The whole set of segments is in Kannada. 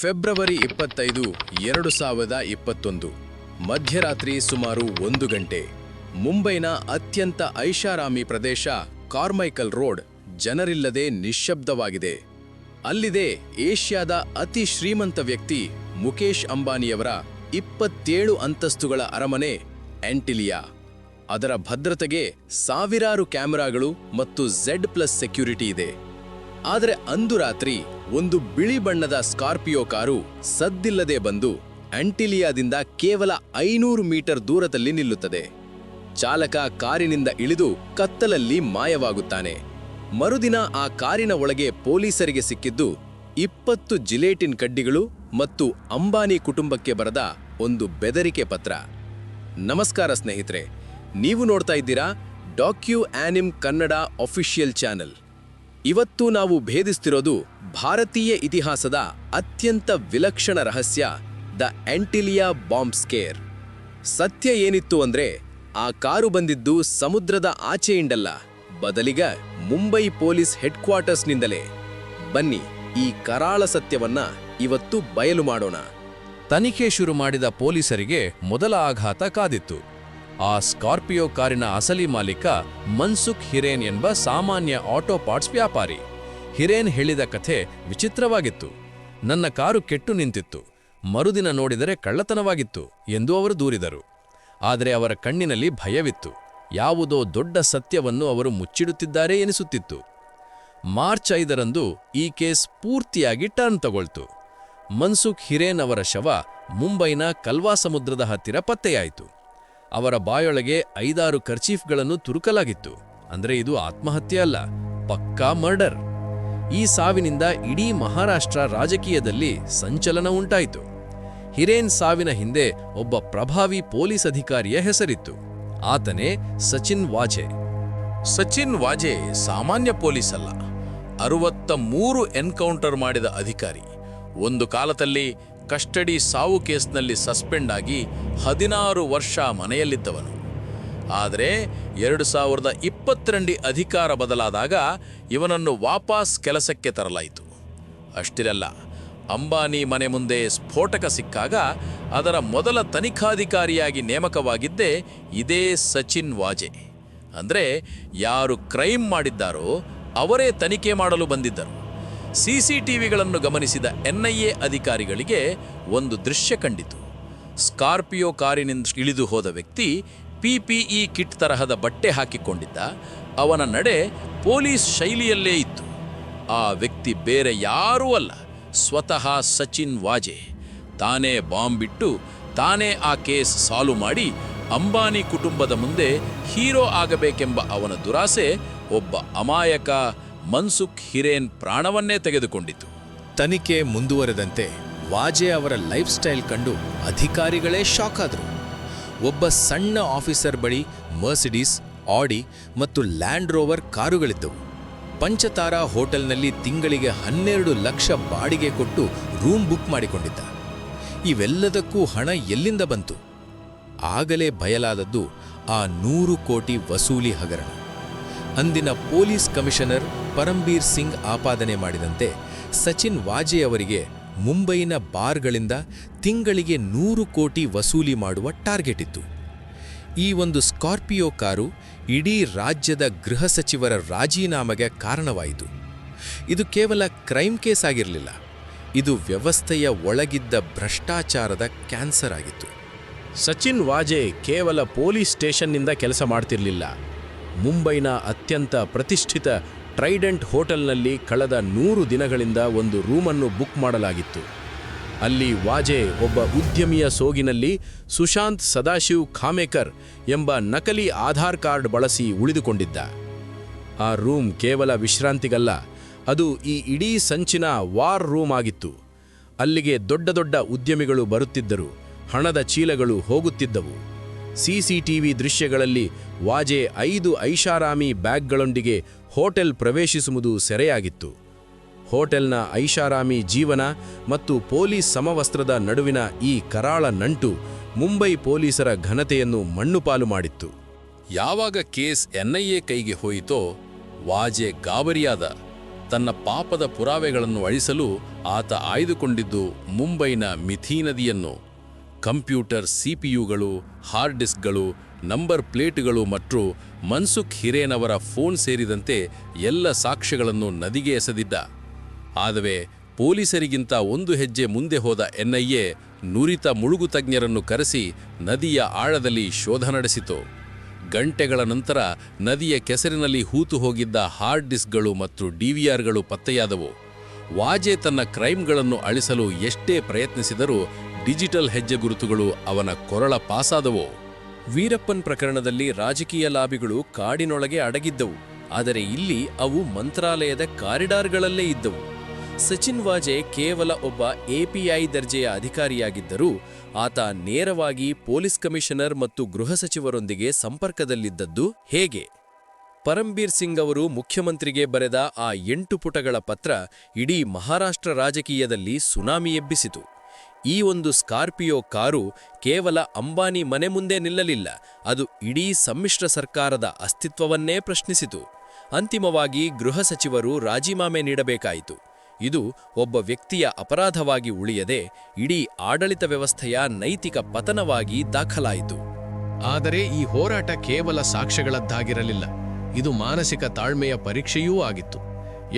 ಫೆಬ್ರವರಿ 25, 2021 ಮಧ್ಯರಾತ್ರಿ ಸುಮಾರು 1 ಗಂಟೆ. ಮುಂಬೈನ ಅತ್ಯಂತ ಐಷಾರಾಮಿ ಪ್ರದೇಶ ಕಾರ್ಮೈಕಲ್ ರೋಡ್ ಜನರಿಲ್ಲದೆ ನಿಶ್ಶಬ್ದವಾಗಿದೆ. ಅಲ್ಲಿದೆ ಏಷ್ಯಾದ ಅತಿ ಶ್ರೀಮಂತ ವ್ಯಕ್ತಿ ಮುಕೇಶ್ ಅಂಬಾನಿಯವರ 27 ಅಂತಸ್ತುಗಳ ಅರಮನೆ ಆಂಟಿಲಿಯಾ. ಅದರ ಭದ್ರತೆಗೆ ಸಾವಿರಾರು ಕ್ಯಾಮೆರಾಗಳು ಮತ್ತು Z+ ಸೆಕ್ಯೂರಿಟಿ ಇದೆ. ಆದರೆ ಅಂದು ರಾತ್ರಿ ಒಂದು ಬಿಳಿ ಬಣ್ಣದ ಸ್ಕಾರ್ಪಿಯೋ ಕಾರು ಸದ್ದಿಲ್ಲದೆ ಬಂದು ಆಂಟಿಲಿಯಾದಿಂದ ಕೇವಲ 500 ಮೀಟರ್ ದೂರದಲ್ಲಿ ನಿಲ್ಲುತ್ತದೆ. ಚಾಲಕ ಕಾರಿನಿಂದ ಇಳಿದು ಕತ್ತಲಲ್ಲಿ ಮಾಯವಾಗುತ್ತಾನೆ. ಮರುದಿನ ಆ ಕಾರಿನ ಒಳಗೆ ಪೊಲೀಸರಿಗೆ ಸಿಕ್ಕಿದ್ದು 20 ಜಿಲೇಟಿನ್ ಕಡ್ಡಿಗಳು ಮತ್ತು ಅಂಬಾನಿ ಕುಟುಂಬಕ್ಕೆ ಬರೆದ ಒಂದು ಬೆದರಿಕೆ ಪತ್ರ. ನಮಸ್ಕಾರ ಸ್ನೇಹಿತರೆ, ನೀವು ನೋಡ್ತಾ ಇದ್ದೀರಾ ಡಾಕ್ಯೂ ಆನಿಮ್ ಕನ್ನಡ ಅಫಿಷಿಯಲ್ ಚಾನೆಲ್. ಇವತ್ತು ನಾವು ಭೇದಿಸ್ತಿರೋದು ಭಾರತೀಯ ಇತಿಹಾಸದ ಅತ್ಯಂತ ವಿಲಕ್ಷಣ ರಹಸ್ಯ, ದ ಆಂಟಿಲಿಯಾ ಬಾಂಬ್ ಸ್ಕೇರ್. ಸತ್ಯ ಏನಿತ್ತು ಅಂದ್ರೆ, ಆ ಕಾರು ಬಂದಿದ್ದು ಸಮುದ್ರದ ಆಚೆಯಿಂದಲ್ಲ, ಬದಲಿಗ ಮುಂಬೈ ಪೊಲೀಸ್ ಹೆಡ್ ಕ್ವಾರ್ಟರ್ಸ್ನಿಂದಲೇ. ಬನ್ನಿ, ಈ ಕರಾಳ ಸತ್ಯವನ್ನ ಇವತ್ತು ಬಯಲು ಮಾಡೋಣ. ತನಿಖೆ ಶುರು ಮಾಡಿದ ಪೊಲೀಸರಿಗೆ ಮೊದಲ ಆಘಾತ ಕಾದಿತ್ತು. ಆ ಸ್ಕಾರ್ಪಿಯೋ ಕಾರಿನ ಅಸಲಿ ಮಾಲೀಕ ಮನ್ಸುಖ್ ಹಿರೇನ್ ಎಂಬ ಸಾಮಾನ್ಯ ಆಟೋ ಪಾರ್ಟ್ಸ್ ವ್ಯಾಪಾರಿ. ಹಿರೇನ್ ಹೇಳಿದ ಕಥೆ ವಿಚಿತ್ರವಾಗಿತ್ತು. ನನ್ನ ಕಾರು ಕೆಟ್ಟು ನಿಂತಿತ್ತು, ಮರುದಿನ ನೋಡಿದರೆ ಕಳ್ಳತನವಾಗಿತ್ತು ಎಂದು ಅವರು ದೂರಿದರು. ಆದರೆ ಅವರ ಕಣ್ಣಿನಲ್ಲಿ ಭಯವಿತ್ತು. ಯಾವುದೋ ದೊಡ್ಡ ಸತ್ಯವನ್ನು ಅವರು ಮುಚ್ಚಿಡುತ್ತಿದ್ದಾರೆ ಎನಿಸುತ್ತಿತ್ತು. ಮಾರ್ಚ್ 5ರಂದು ಈ ಕೇಸ್ ಪೂರ್ತಿಯಾಗಿ ಟರ್ನ್ ತಗೊಳ್ತು. ಮನ್ಸುಖ್ ಹಿರೇನ್ ಅವರ ಶವ ಮುಂಬೈನ ಕಲ್ವಾ ಸಮುದ್ರದ ಹತ್ತಿರ ಪತ್ತೆಯಾಯಿತು. ಅವರ ಬಾಯೊಳಗೆ 5-6 ಕರ್ಚೀಫ್ಗಳನ್ನು ತುರುಕಲಾಗಿತ್ತು. ಅಂದ್ರೆ ಇದು ಆತ್ಮಹತ್ಯೆ ಅಲ್ಲ, ಪಕ್ಕಾ ಮರ್ಡರ್. ಈ ಸಾವಿನಿಂದ ಇಡೀ ಮಹಾರಾಷ್ಟ್ರ ರಾಜಕೀಯದಲ್ಲಿ ಸಂಚಲನ ಉಂಟಾಯಿತು. ಹಿರೇನ್ ಸಾವಿನ ಹಿಂದೆ ಒಬ್ಬ ಪ್ರಭಾವಿ ಪೊಲೀಸ್ ಅಧಿಕಾರಿಯ ಹೆಸರಿತ್ತು. ಆತನೇ ಸಚಿನ್ ವಾಜೆ. ಸಚಿನ್ ವಾಜೆ ಸಾಮಾನ್ಯ ಪೊಲೀಸ್ ಅಲ್ಲ, 63 ಎನ್ಕೌಂಟರ್ ಮಾಡಿದ ಅಧಿಕಾರಿ. ಒಂದು ಕಾಲದಲ್ಲಿ ಕಸ್ಟಡಿ ಸಾವು ಕೇಸ್ನಲ್ಲಿ ಸಸ್ಪೆಂಡ್ ಆಗಿ 16 ವರ್ಷ ಮನೆಯಲ್ಲಿದ್ದವನು. ಆದರೆ 2022 ಅಧಿಕಾರ ಬದಲಾದಾಗ ಇವನನ್ನು ವಾಪಸ್ ಕೆಲಸಕ್ಕೆ ತರಲಾಯಿತು. ಅಷ್ಟಿರಲ್ಲ, ಅಂಬಾನಿ ಮನೆ ಮುಂದೆ ಸ್ಫೋಟಕ ಸಿಕ್ಕಾಗ ಅದರ ಮೊದಲ ತನಿಖಾಧಿಕಾರಿಯಾಗಿ ನೇಮಕವಾಗಿದ್ದೇ ಇದೇ ಸಚಿನ್ ವಾಜೆ. ಅಂದರೆ ಯಾರು ಕ್ರೈಮ್ ಮಾಡಿದ್ದಾರೋ ಅವರೇ ತನಿಖೆ ಮಾಡಲು ಬಂದಿದ್ದರು. CCTVಗಳನ್ನು ಗಮನಿಸಿದ NIA ಅಧಿಕಾರಿಗಳಿಗೆ ಒಂದು ದೃಶ್ಯ ಕಂಡಿತು. ಸ್ಕಾರ್ಪಿಯೋ ಕಾರಿನಿಂದ ಇಳಿದು ಹೋದ ವ್ಯಕ್ತಿ PPE ಕಿಟ್ ತರಹದ ಬಟ್ಟೆ ಹಾಕಿಕೊಂಡಿದ್ದ. ಅವನ ನಡೆ ಪೊಲೀಸ್ ಶೈಲಿಯಲ್ಲೇ ಇತ್ತು. ಆ ವ್ಯಕ್ತಿ ಬೇರೆ ಯಾರೂ ಅಲ್ಲ, ಸ್ವತಃ ಸಚಿನ್ ವಾಜೆ. ತಾನೇ ಬಾಂಬ್ ಬಿಟ್ಟು ತಾನೇ ಆ ಕೇಸ್ ಸಾಲ್ವ್ ಮಾಡಿ ಅಂಬಾನಿ ಕುಟುಂಬದ ಮುಂದೆ ಹೀರೋ ಆಗಬೇಕೆಂಬ ಅವನ ದುರಾಸೆ ಒಬ್ಬ ಅಮಾಯಕ ಮನ್ಸುಖ್ ಹಿರೇನ್ ಪ್ರಾಣವನ್ನೇ ತೆಗೆದುಕೊಂಡಿತು. ತನಿಖೆ ಮುಂದುವರೆದಂತೆ ವಾಜೆ ಅವರ ಲೈಫ್ ಸ್ಟೈಲ್ ಕಂಡು ಅಧಿಕಾರಿಗಳೇ ಶಾಕ್ ಆದರು. ಒಬ್ಬ ಸಣ್ಣ ಆಫೀಸರ್ ಬಳಿ ಮರ್ಸಿಡೀಸ್, ಆಡಿ ಮತ್ತು ಲ್ಯಾಂಡ್ ರೋವರ್ ಕಾರುಗಳಿದ್ದವು. ಪಂಚತಾರಾ ಹೋಟೆಲ್ನಲ್ಲಿ ತಿಂಗಳಿಗೆ 12 ಲಕ್ಷ ಬಾಡಿಗೆ ಕೊಟ್ಟು ರೂಮ್ ಬುಕ್ ಮಾಡಿಕೊಂಡಿದ್ದ. ಇವೆಲ್ಲದಕ್ಕೂ ಹಣ ಎಲ್ಲಿಂದ ಬಂತು? ಆಗಲೇ ಬಯಲಾದದ್ದು ಆ 100 ಕೋಟಿ ವಸೂಲಿ ಹಗರಣ. ಅಂದಿನ ಪೊಲೀಸ್ ಕಮಿಷನರ್ ಪರಂಬೀರ್ ಸಿಂಗ್ ಆಪಾದನೆ ಮಾಡಿದಂತೆ ಸಚಿನ್ ವಾಜೆ ಅವರಿಗೆ ಮುಂಬೈನ ಬಾರ್ಗಳಿಂದ ತಿಂಗಳಿಗೆ 100 ಕೋಟಿ ವಸೂಲಿ ಮಾಡುವ ಟಾರ್ಗೆಟ್ ಇತ್ತು. ಈ ಒಂದು ಸ್ಕಾರ್ಪಿಯೋ ಕಾರು ಇಡೀ ರಾಜ್ಯದ ಗೃಹ ಸಚಿವರ ರಾಜೀನಾಮೆಗೆ ಕಾರಣವಾಯಿತು. ಇದು ಕೇವಲ ಕ್ರೈಮ್ ಕೇಸ್ ಆಗಿರಲಿಲ್ಲ, ಇದು ವ್ಯವಸ್ಥೆಯ ಒಳಗಿದ್ದ ಭ್ರಷ್ಟಾಚಾರದ ಕ್ಯಾನ್ಸರ್ ಆಗಿತ್ತು. ಸಚಿನ್ ವಾಜೆ ಕೇವಲ ಪೊಲೀಸ್ ಸ್ಟೇಷನ್ನಿಂದ ಕೆಲಸ ಮಾಡ್ತಿರ್ಲಿಲ್ಲ. ಮುಂಬೈನ ಅತ್ಯಂತ ಪ್ರತಿಷ್ಠಿತ ಟ್ರೈಡೆಂಟ್ ಹೋಟೆಲ್ನಲ್ಲಿ ಕಳೆದ 100 ದಿನಗಳಿಂದ ಒಂದು ರೂಮನ್ನು ಬುಕ್ ಮಾಡಲಾಗಿತ್ತು. ಅಲ್ಲಿ ವಾಜೆ ಒಬ್ಬ ಉದ್ಯಮಿಯ ಸೋಗಿನಲ್ಲಿ ಸುಶಾಂತ್ ಸದಾಶಿವ್ ಖಾಮೇಕರ್ ಎಂಬ ನಕಲಿ ಆಧಾರ್ ಕಾರ್ಡ್ ಬಳಸಿ ಉಳಿದುಕೊಂಡಿದ್ದ. ಆ ರೂಮ್ ಕೇವಲ ವಿಶ್ರಾಂತಿಗಲ್ಲ, ಅದು ಈ ಇಡೀ ಸಂಚಿನ ವಾರ್ ರೂಮ್ ಆಗಿತ್ತು. ಅಲ್ಲಿಗೆ ದೊಡ್ಡ ದೊಡ್ಡ ಉದ್ಯಮಿಗಳು ಬರುತ್ತಿದ್ದರು, ಹಣದ ಚೀಲಗಳು ಹೋಗುತ್ತಿದ್ದವು. CCTV ದೃಶ್ಯಗಳಲ್ಲಿ ವಾಜೆ 5 ಐಷಾರಾಮಿ ಬ್ಯಾಗ್ಗಳೊಂದಿಗೆ ಹೋಟೆಲ್ ಪ್ರವೇಶಿಸುವುದು ಸೆರೆಯಾಗಿತ್ತು. ಹೋಟೆಲ್ನ ಐಷಾರಾಮಿ ಜೀವನ ಮತ್ತು ಪೊಲೀಸ್ ಸಮವಸ್ತ್ರದ ನಡುವಿನ ಈ ಕರಾಳ ನಂಟು ಮುಂಬೈ ಪೊಲೀಸರ ಘನತೆಯನ್ನು ಮಣ್ಣುಪಾಲು ಮಾಡಿತ್ತು. ಯಾವಾಗ ಕೇಸ್ NIA ಕೈಗೆ ಹೋಯಿತೋ ವಾಜೆ ಗಾಬರಿಯಾದ. ತನ್ನ ಪಾಪದ ಪುರಾವೆಗಳನ್ನು ಅಳಿಸಲು ಆತ ಆಯ್ದುಕೊಂಡಿದ್ದು ಮುಂಬೈನ ಮಿಥಿ ನದಿಯನ್ನು. ಕಂಪ್ಯೂಟರ್ ಸಿಪಿಯುಗಳು, ಹಾರ್ಡ್ ಡಿಸ್ಕ್ಗಳು, ನಂಬರ್ ಪ್ಲೇಟ್ಗಳು ಮತ್ತು ಮನ್ಸುಖ್ ಹಿರೇನ್ ಅವರ ಫೋನ್ ಸೇರಿದಂತೆ ಎಲ್ಲ ಸಾಕ್ಷ್ಯಗಳನ್ನು ನದಿಗೆ ಎಸೆದಿದ್ದ. ಆದರೆ ಪೊಲೀಸರಿಗಿಂತ ಒಂದು ಹೆಜ್ಜೆ ಮುಂದೆ ಹೋದ ಎನ್ಐಎ ನುರಿತ ಮುಳುಗು ತಜ್ಞರನ್ನು ಕರೆಸಿ ನದಿಯ ಆಳದಲ್ಲಿ ಶೋಧ ನಡೆಸಿತು. ಗಂಟೆಗಳ ನಂತರ ನದಿಯ ಕೆಸರಿನಲ್ಲಿ ಹೂತು ಹೋಗಿದ್ದ ಹಾರ್ಡ್ ಡಿಸ್ಕ್ಗಳು ಮತ್ತು ಡಿವಿಆರ್ಗಳು ಪತ್ತೆಯಾದವು. ವಾಜೆ ತನ್ನ ಕ್ರೈಮ್ಗಳನ್ನು ಅಳಿಸಲು ಎಷ್ಟೇ ಪ್ರಯತ್ನಿಸಿದರೂ ಡಿಜಿಟಲ್ ಹೆಜ್ಜೆ ಗುರುತುಗಳು ಅವನ ಕೊರಳ ಪಾಸಾದವು. ವೀರಪ್ಪನ್ ಪ್ರಕರಣದಲ್ಲಿ ರಾಜಕೀಯ ಲಾಬಿಗಳು ಕಾಡಿನೊಳಗೆ ಅಡಗಿದ್ದವು, ಆದರೆ ಇಲ್ಲಿ ಅವು ಮಂತ್ರಾಲಯದ ಕಾರಿಡಾರ್ಗಳಲ್ಲೇ ಇದ್ದವು. ಸಚಿನ್ ವಾಜೆ ಕೇವಲ ಒಬ್ಬ ಎಪಿಐ ದರ್ಜೆಯ ಅಧಿಕಾರಿಯಾಗಿದ್ದರೂ ಆತ ನೇರವಾಗಿ ಪೊಲೀಸ್ ಕಮಿಷನರ್ ಮತ್ತು ಗೃಹ ಸಚಿವರೊಂದಿಗೆ ಸಂಪರ್ಕದಲ್ಲಿದ್ದದ್ದು ಹೇಗೆ? ಪರಂಬೀರ್ ಸಿಂಗ್ ಅವರು ಮುಖ್ಯಮಂತ್ರಿಗೆ ಬರೆದ ಆ 8 ಪುಟಗಳ ಪತ್ರ ಇಡೀ ಮಹಾರಾಷ್ಟ್ರ ರಾಜಕೀಯದಲ್ಲಿ ಸುನಾಮಿ ಎಬ್ಬಿಸಿತು. ಈ ಒಂದು ಸ್ಕಾರ್ಪಿಯೋ ಕಾರು ಕೇವಲ ಅಂಬಾನಿ ಮನೆ ಮುಂದೆ ನಿಲ್ಲಲಿಲ್ಲ, ಅದು ಇಡೀ ಸಮ್ಮಿಶ್ರ ಸರ್ಕಾರದ ಅಸ್ತಿತ್ವವನ್ನೇ ಪ್ರಶ್ನಿಸಿತು. ಅಂತಿಮವಾಗಿ ಗೃಹ ಸಚಿವರು ರಾಜೀನಾಮೆ ನೀಡಬೇಕಾಯಿತು. ಇದು ಒಬ್ಬ ವ್ಯಕ್ತಿಯ ಅಪರಾಧವಾಗಿ ಉಳಿಯದೆ ಇಡೀ ಆಡಳಿತ ವ್ಯವಸ್ಥೆಯ ನೈತಿಕ ಪತನವಾಗಿ ದಾಖಲಾಯಿತು. ಆದರೆ ಈ ಹೋರಾಟ ಕೇವಲ ಸಾಕ್ಷ್ಯಗಳದ್ದಾಗಿರಲಿಲ್ಲ, ಇದು ಮಾನಸಿಕ ತಾಳ್ಮೆಯ ಪರೀಕ್ಷೆಯೂ ಆಗಿತ್ತು.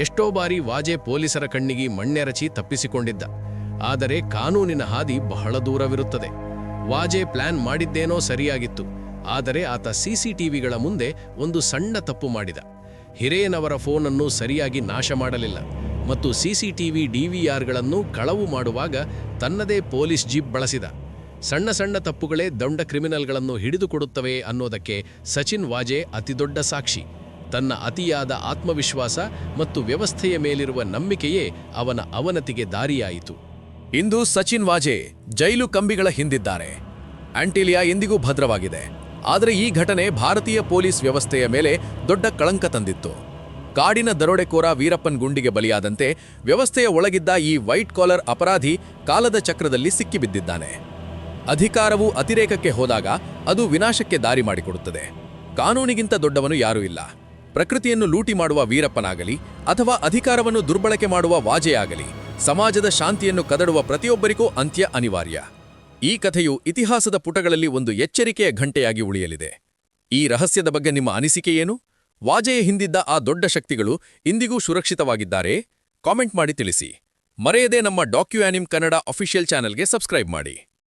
ಎಷ್ಟೋ ಬಾರಿ ವಾಜೆ ಪೊಲೀಸರ ಕಣ್ಣಿಗೆ ಮಣ್ಣೆರಚಿ ತಪ್ಪಿಸಿಕೊಂಡಿದ್ದ. ಆದರೆ ಕಾನೂನಿನ ಹಾದಿ ಬಹಳ ದೂರವಿರುತ್ತದೆ. ವಾಜೆ ಪ್ಲಾನ್ ಮಾಡಿದ್ದೇನೋ ಸರಿಯಾಗಿತ್ತು, ಆದರೆ ಆತ ಸಿಸಿಟಿವಿಗಳ ಮುಂದೆ ಒಂದು ಸಣ್ಣ ತಪ್ಪು ಮಾಡಿದ. ಹಿರೇನ್ ಅವರ ಫೋನನ್ನು ಸರಿಯಾಗಿ ನಾಶ ಮಾಡಲಿಲ್ಲ ಮತ್ತು ಸಿಸಿಟಿವಿ ಡಿವಿಆರ್ಗಳನ್ನು ಕಳವು ಮಾಡುವಾಗ ತನ್ನದೇ ಪೊಲೀಸ್ ಜೀಪ್ ಬಳಸಿದ. ಸಣ್ಣ ಸಣ್ಣ ತಪ್ಪುಗಳೇ ದೊಡ್ಡ ಕ್ರಿಮಿನಲ್ಗಳನ್ನು ಹಿಡಿದುಕೊಡುತ್ತವೆ ಅನ್ನೋದಕ್ಕೆ ಸಚಿನ್ ವಾಜೆ ಅತಿದೊಡ್ಡ ಸಾಕ್ಷಿ. ತನ್ನ ಅತಿಯಾದ ಆತ್ಮವಿಶ್ವಾಸ ಮತ್ತು ವ್ಯವಸ್ಥೆಯ ಮೇಲಿರುವ ನಂಬಿಕೆಯೇ ಅವನ ಅವನತಿಗೆ ದಾರಿಯಾಯಿತು. ಇಂದು ಸಚಿನ್ ವಾಜೆ ಜೈಲು ಕಂಬಿಗಳ ಹಿಂದಿದ್ದಾರೆ. ಆಂಟಿಲಿಯಾ ಎಂದಿಗೂ ಭದ್ರವಾಗಿದೆ. ಆದರೆ ಈ ಘಟನೆ ಭಾರತೀಯ ಪೊಲೀಸ್ ವ್ಯವಸ್ಥೆಯ ಮೇಲೆ ದೊಡ್ಡ ಕಳಂಕ ತಂದಿತ್ತು. ಕಾಡಿನ ದರೋಡೆಕೋರ ವೀರಪ್ಪನ್ ಗುಂಡಿಗೆ ಬಲಿಯಾದಂತೆ ವ್ಯವಸ್ಥೆಯ ಒಳಗಿದ್ದ ಈ ವೈಟ್ ಕಾಲರ್ ಅಪರಾಧಿ ಕಾಲದ ಚಕ್ರದಲ್ಲಿ ಸಿಕ್ಕಿಬಿದ್ದಿದ್ದಾನೆ. ಅಧಿಕಾರವು ಅತಿರೇಕಕ್ಕೆ ಹೋದಾಗ ಅದು ವಿನಾಶಕ್ಕೆ ದಾರಿ ಮಾಡಿಕೊಡುತ್ತದೆ. ಕಾನೂನಿಗಿಂತ ದೊಡ್ಡವನು ಯಾರೂ ಇಲ್ಲ. ಪ್ರಕೃತಿಯನ್ನು ಲೂಟಿ ಮಾಡುವ ವೀರಪ್ಪನಾಗಲಿ ಅಥವಾ ಅಧಿಕಾರವನ್ನು ದುರ್ಬಳಕೆ ಮಾಡುವ ವಾಜೆಯಾಗಲಿ, ಸಮಾಜದ ಶಾಂತಿಯನ್ನು ಕದಡುವ ಪ್ರತಿಯೊಬ್ಬರಿಗೂ ಅಂತ್ಯ ಅನಿವಾರ್ಯ. ಈ ಕಥೆಯು ಇತಿಹಾಸದ ಪುಟಗಳಲ್ಲಿ ಒಂದು ಎಚ್ಚರಿಕೆಯ ಘಂಟೆಯಾಗಿ ಉಳಿಯಲಿದೆ. ಈ ರಹಸ್ಯದ ಬಗ್ಗೆ ನಿಮ್ಮ ಅನಿಸಿಕೆ ಏನು? ವಾಜೆಯ ಹಿಂದಿದ್ದ ಆ ದೊಡ್ಡ ಶಕ್ತಿಗಳು ಇಂದಿಗೂ ಸುರಕ್ಷಿತವಾಗಿದ್ದಾರೆ? ಕಾಮೆಂಟ್ ಮಾಡಿ ತಿಳಿಸಿ. ಮರೆಯದೆ ನಮ್ಮ ಡಾಕ್ಯುಆನಿಮ್ ಕನ್ನಡ ಅಫಿಷಿಯಲ್ ಚಾನೆಲ್ಗೆ ಸಬ್ಸ್ಕ್ರೈಬ್ ಮಾಡಿ.